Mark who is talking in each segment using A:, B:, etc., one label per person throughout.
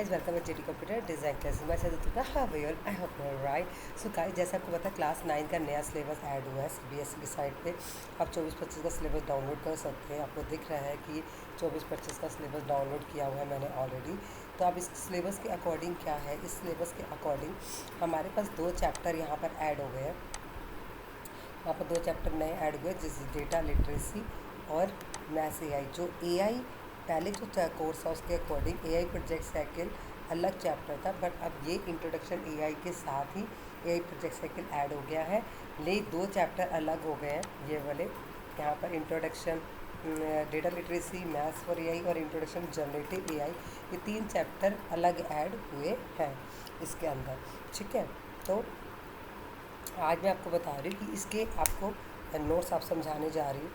A: guys, welcome to JD Computer Design Class. मैं सदुतुका how are you? I hope you are right. So guys, जैसा आपको पता है क्लास 9 का नया सिलेबस ऐड हुआ है CBSE की साइट पे. आप 24-25 का सिलेबस डाउनलोड कर सकते हैं. आपको दिख रहा है कि 24-25 का सिलेबस डाउनलोड किया हुआ है मैंने ऑलरेडी. तो अब इस सिलेबस के अकॉर्डिंग क्या है, इस सिलेबस के अकॉर्डिंग हमारे पास 2 चैप्टर यहाँ पर ऐड हो गए हैं. यहाँ पर 2 चैप्टर नए ऐड हुए जैसे डेटा लिटरेसी और मैथ्स AI. जो AI पहले जो कोर्स था उसके अकॉर्डिंग AI प्रोजेक्ट साइकिल अलग चैप्टर था, बट अब ये इंट्रोडक्शन AI के साथ ही AI प्रोजेक्ट साइकिल ऐड हो गया है. ले 2 चैप्टर अलग हो गए हैं ये वाले. यहाँ पर introduction data literacy, maths for AI और इंट्रोडक्शन जनरेटिव AI, ये 3 चैप्टर अलग ऐड हुए हैं इसके अंदर. ठीक है, तो आज मैं आपको बता रही हूँ कि इसके आपको नोट्स आप समझाने जा रही हूँ.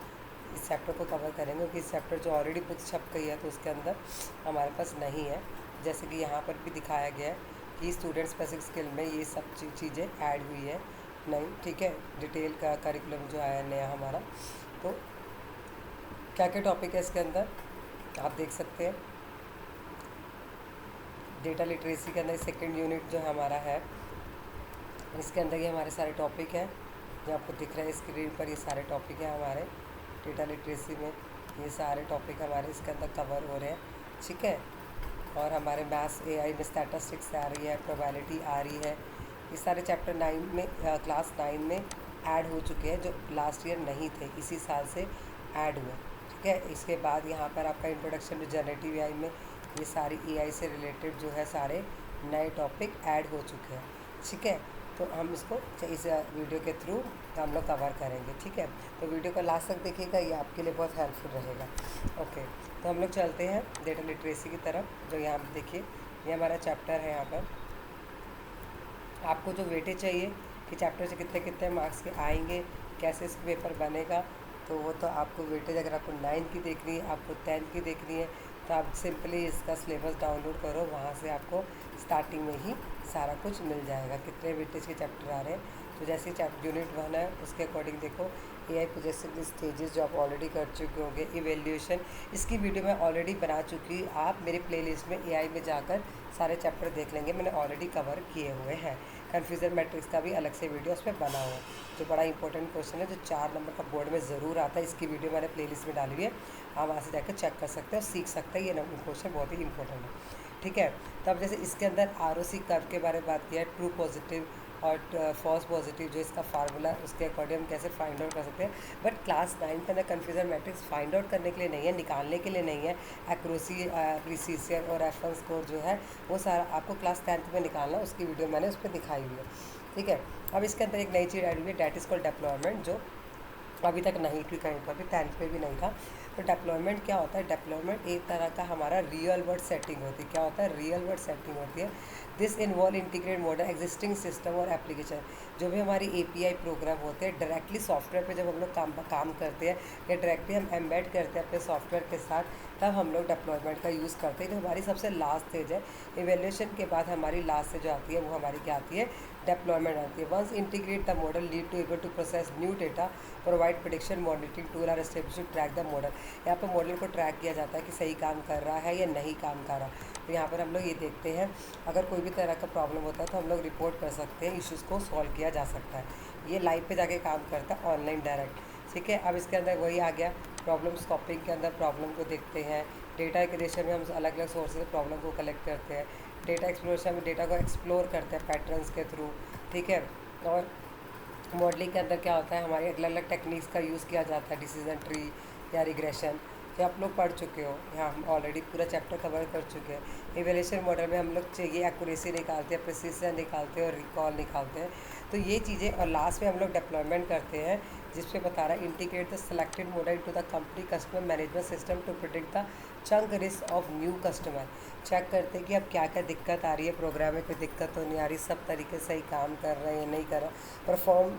A: इस चैप्टर को कवर करेंगे क्योंकि इस चैप्टर जो ऑलरेडी बुक छप गई है तो उसके अंदर हमारे पास नहीं है. जैसे कि यहाँ पर भी दिखाया गया है कि स्टूडेंट स्पेसिफिक स्किल में ये सब चीज़ें ऐड हुई है नहीं. ठीक है, डिटेल का करिकुलम जो आया नया हमारा. तो क्या क्या टॉपिक है इसके अंदर आप देख सकते हैं. डेटा लिटरेसी के अंदर सेकेंड यूनिट जो हमारा है, इसके अंदर ये हमारे सारे टॉपिक हैं जो आपको दिख रहे हैं स्क्रीन पर. ये सारे टॉपिक हैं हमारे डेटा लिटरेसी में. ये सारे टॉपिक हमारे इसके अंदर कवर हो रहे हैं. ठीक है, और हमारे मैथ्स AI में स्टैटिस्टिक्स आ रही है, प्रोबेबिलिटी आ रही है. ये सारे चैप्टर 9 में क्लास 9 में ऐड हो चुके हैं जो लास्ट ईयर नहीं थे, इसी साल से ऐड हुए. ठीक है, इसके बाद यहाँ पर आपका इंट्रोडक्शन टू जनरेटिव AI में ये सारी AI से रिलेटेड जो है सारे नए टॉपिक ऐड हो चुके हैं. ठीक है, तो हम इसको इस वीडियो के थ्रू हम लोग कवर करेंगे. ठीक है, तो वीडियो को लास्ट तक देखिएगा, ये आपके लिए बहुत हेल्पफुल रहेगा. ओके, तो हम लोग चलते हैं डेटा लिटरेसी की तरफ. जो यहाँ पर देखिए ये हमारा चैप्टर है. यहाँ पर आपको जो वेटेज चाहिए कि चैप्टर से कितने कितने मार्क्स के आएंगे, कैसे इसका पेपर बनेगा, तो वो तो आपको वेटेज अगर आपको 9 की देखनी है, आपको 10 की देखनी है, तो आप सिंपली इसका सिलेबस डाउनलोड करो. वहाँ से आपको स्टार्टिंग में ही सारा कुछ मिल जाएगा कितने वेटेज के चैप्टर आ रहे हैं. तो जैसे यूनिट 1 है उसके अकॉर्डिंग देखो AI प्रोजेक्ट स्टेजेस जो आप ऑलरेडी कर चुके होंगे. इवेल्यूशन इसकी वीडियो मैं ऑलरेडी बना चुकी हूँ. आप मेरे प्लेलिस्ट में AI में जाकर सारे चैप्टर देख लेंगे, मैंने ऑलरेडी कवर किए हुए हैं. कन्फ्यूज़न मैट्रिक्स का भी अलग से वीडियो उस पर बना हुआ है जो बड़ा इंपॉर्टेंट क्वेश्चन है, जो 4 नंबर का बोर्ड में ज़रूर आता है. इसकी वीडियो मैंने प्लेलिस्ट में डाली हुई है, आप वहाँ से जाकर चेक कर सकते हैं और सीख सकते हैं. ये क्वेश्चन बहुत ही इंपॉर्टेंट है. ठीक है, तो अब जैसे इसके अंदर ROC कर्व के बारे में बात किया है, ट्रू पॉजिटिव और फॉल्स पॉजिटिव जो इसका फार्मूला उसके अकॉर्डिंग हम कैसे फाइंड आउट कर सकते हैं. बट क्लास 9 के अंदर कन्फ्यूजन मैट्रिक्स फाइंड आउट करने के लिए नहीं है, निकालने के लिए नहीं है. एक्यूरेसी, प्रिसीजन और रेफरेंस स्कोर जो है वो सारा आपको क्लास 10 में निकालना, उसकी वीडियो मैंने उस पर दिखाई हुई है. ठीक है, अब इसके अंदर एक नई चीज़ ऐड हुई है, डैट इज़ कॉल्ड डेप्लॉयमेंट, जो अभी तक नहीं थी, कहीं पर भी 10th पे भी नहीं था. तो डेप्लॉयमेंट क्या होता है? डेप्लॉयमेंट एक तरह का हमारा रियल वर्ल्ड सेटिंग होती है. क्या होता है? रियल वर्ल्ड सेटिंग होती है. This involve integrate model existing system और एप्लीकेशन. जो भी हमारी API प्रोग्राम होते हैं डायरेक्टली सॉफ्टवेयर पे जब हम लोग काम करते हैं या डायरेक्टली हम एम्बेड करते हैं अपने सॉफ्टवेयर के साथ, तब हम लोग डेप्लॉयमेंट का यूज़ करते हैं. जो हमारी सबसे लास्ट स्टेज है, इवेल्यूशन के बाद हमारी लास्ट स्टेज जो आती है वो हमारी क्या आती है? डेप्लॉयमेंट आती है. Once integrate the model lead to able to process new data, provide prediction monitoring tool are establish to track the model. यहाँ पर मॉडल को ट्रैक किया जाता है कि सही काम कर रहा है या नहीं काम कर रहा. तो यहाँ पर हम लोग ये देखते हैं अगर कोई भी तरह का प्रॉब्लम होता है तो हम लोग रिपोर्ट कर सकते हैं, इश्यूज़ को सॉल्व किया जा सकता है. ये लाइव पे जाके काम करता है, ऑनलाइन डायरेक्ट. ठीक है, अब इसके अंदर वही आ गया. प्रॉब्लम स्टॉपिंग के अंदर प्रॉब्लम को देखते हैं. डेटा क्रिएशन में हम अलग अलग सोर्स से प्रॉब्लम को कलेक्ट करते हैं. डेटा एक्सप्लोरेशन में डेटा को एक्सप्लोर करते हैं पैटर्न्स के थ्रू. ठीक है, और मॉडलिंग के अंदर क्या होता है, हमारे अलग अलग टेक्निक्स का यूज़ किया जाता है, डिसीजन ट्री या रिग्रेशन, जो आप लोग पढ़ चुके हो. यहाँ हम ऑलरेडी पूरा चैप्टर कवर कर चुके हैं. इवेल्यूशन मॉडल में हम लोग चाहिए एक्यूरेसी निकालते हैं, प्रिसीजन निकालते हैं और रिकॉल निकालते हैं. तो ये चीज़ें, और लास्ट में हम लोग डेप्लॉयमेंट करते हैं जिसपे बता रहा है integrate the selected model to the company customer management system to predict the chunk risk of new customer. Check करते हैं कि अब क्या क्या दिक्कत आ रही है, प्रोग्राम में कोई दिक्कत तो नहीं आ रही, सब तरीके से सही काम कर रहे हैं या नहीं कर रहा.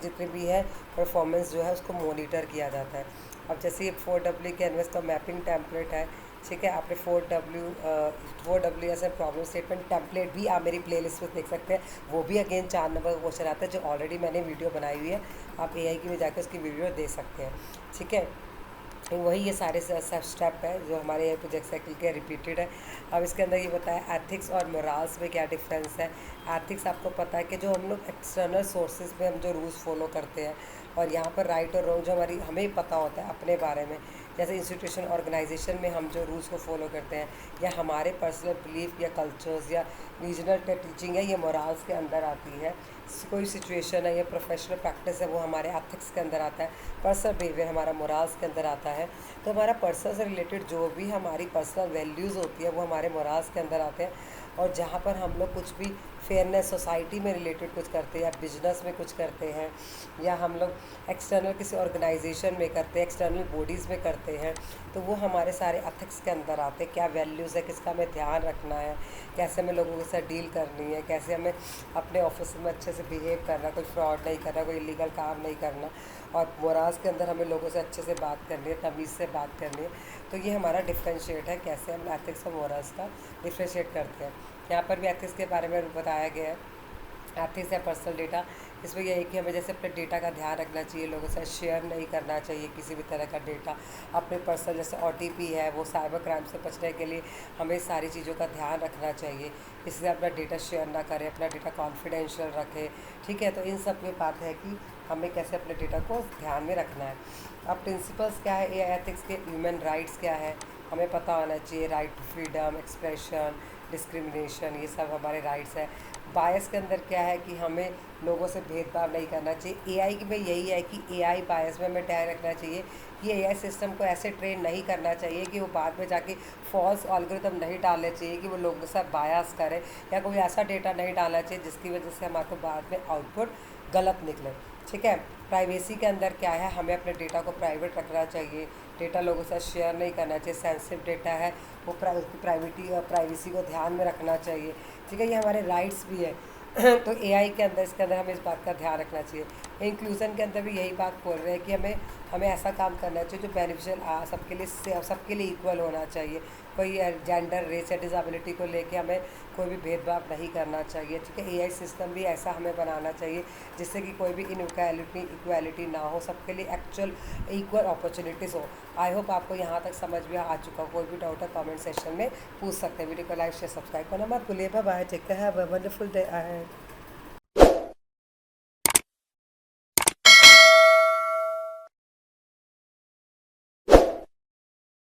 A: जितने भी है परफॉर्मेंस जो है उसको मॉनिटर किया जाता है. अब जैसे ये 4W कैनवस का मैपिंग टेम्पलेट है. ठीक है, आपने 4W ऐसे प्रॉब्लम स्टेटमेंट टेम्पलेट भी आप मेरी प्लेलिस्ट में देख सकते हैं. वो भी अगेन 4 नंबर का क्वेश्चन आता है जो ऑलरेडी मैंने वीडियो बनाई हुई है, आप AI की में जाकर उसकी वीडियो दे सकते हैं. ठीक है, वही ये सारे सब स्टेप है जो हमारे प्रोजेक्ट साइकिल के रिपीटेड है। अब इसके अंदर ये बताया एथिक्स और मोराल्स में क्या डिफरेंस है। एथिक्स आपको पता है कि जो हम लोग एक्सटर्नल सोर्सेज पे हम जो रूल्स फॉलो करते हैं, और यहाँ पर राइट और रॉन्ग जो हमारी हमें पता होता है अपने बारे में, जैसे इंस्टीट्यूशन ऑर्गेनाइजेशन में हम जो रूल्स को फॉलो करते हैं, या हमारे पर्सनल बिलीफ या कल्चर्स या रीजनल टीचिंग है, ये मोराल्स के अंदर आती है। कोई सिचुएशन है या प्रोफेशनल प्रैक्टिस है वो हमारे एथिक्स के अंदर आता है। पर्सनल बिहेवियर हमारा मोराल्स के अंदर आता है। तो हमारा पर्सनल से रिलेटेड जो भी हमारी पर्सनल वैल्यूज़ होती है वो हमारे मोराल्स के अंदर आते हैं। और जहाँ पर हम लोग कुछ भी फेयरनेस सोसाइटी में रिलेटेड कुछ करते हैं, या बिजनेस में कुछ करते हैं, या हम लोग एक्सटर्नल किसी ऑर्गेनाइजेशन में करते हैं, एक्सटर्नल बॉडीज़ में करते हैं, तो वो हमारे सारे एथिक्स के अंदर आते हैं। क्या वैल्यूज़ है, किसका हमें ध्यान रखना है, कैसे हमें लोगों के साथ डील करनी है, कैसे हमें अपने ऑफिस में अच्छे से बिहेव करना, कोई फ्रॉड नहीं करना, कोई इलीगल काम नहीं करना, और मोराल्स के अंदर हमें लोगों से अच्छे से बात करनी है, तमीज़ से बात करनी है। तो ये हमारा डिफ्रेंशिएट है, कैसे हम एथिक्स और मोराल्स का डिफ्रेंशिएट करते हैं। यहाँ पर भी एथिक्स के बारे में बताया गया है। एथिक्स है पर्सनल डेटा, इसमें यह है कि हमें जैसे अपने डेटा का ध्यान रखना चाहिए, लोगों से शेयर नहीं करना चाहिए किसी भी तरह का डेटा। अपने पर्सनल जैसे OTP है, वो साइबर क्राइम से बचने के लिए हमें सारी चीज़ों का ध्यान रखना चाहिए। इससे अपना डेटा शेयर ना करें, अपना डेटा कॉन्फिडेंशियल रखें, ठीक है। तो इन सब में बात है कि हमें कैसे अपने डेटा को ध्यान में रखना है। अब प्रिंसिपल्स क्या है ये एथिक्स के, ह्यूमन राइट्स क्या है, हमें पता होना चाहिए। Right to freedom, expression, discrimination, ये सब हमारे राइट्स है। बायस के अंदर क्या है कि हमें लोगों से भेदभाव नहीं करना चाहिए। AI में यही है कि AI बायस में हमें ध्यान रखना चाहिए कि AI सिस्टम को ऐसे ट्रेन नहीं करना चाहिए कि वो बाद में जाके फॉल्स एल्गोरिथम नहीं डालने चाहिए कि वो लोगों के साथ बायस करे, या कोई ऐसा डेटा नहीं डालना चाहिए जिसकी वजह से हमारे को बाद में आउटपुट गलत निकले, ठीक है। प्राइवेसी के अंदर क्या है, हमें अपने डेटा को प्राइवेट रखना चाहिए, डेटा लोगों के साथ शेयर नहीं करना चाहिए। सेंसिटिव डेटा है वो प्राइवेसी को ध्यान में रखना चाहिए, ठीक है। ये हमारे राइट्स भी है। तो AI के अंदर, इसके अंदर हमें इस बात का ध्यान रखना चाहिए। इंक्लूज़न के अंदर भी यही बात बोल रहे हैं कि हमें हमें ऐसा काम करना चाहिए जो बेनिफिशियल सबके लिए इक्वल होना चाहिए। कोई जेंडर, रेस या डिज़ेबिलिटी को लेके हमें कोई भी भेदभाव नहीं करना चाहिए, ठीक है। AI सिस्टम भी ऐसा हमें बनाना चाहिए जिससे कि कोई भी इक्वालिटी ना हो, सबके लिए एक्चुअल इक्वल अपॉर्चुनिटीज़ हो। आई होप आपको यहाँ तक समझ में आ चुका हो। कोई भी डाउट है कमेंट सेक्शन में पूछ सकते हैं। वीडियो को लाइक शेयर सब्सक्राइब करना मत भूलिए। Bye bye, take care, have a wonderful day ahead.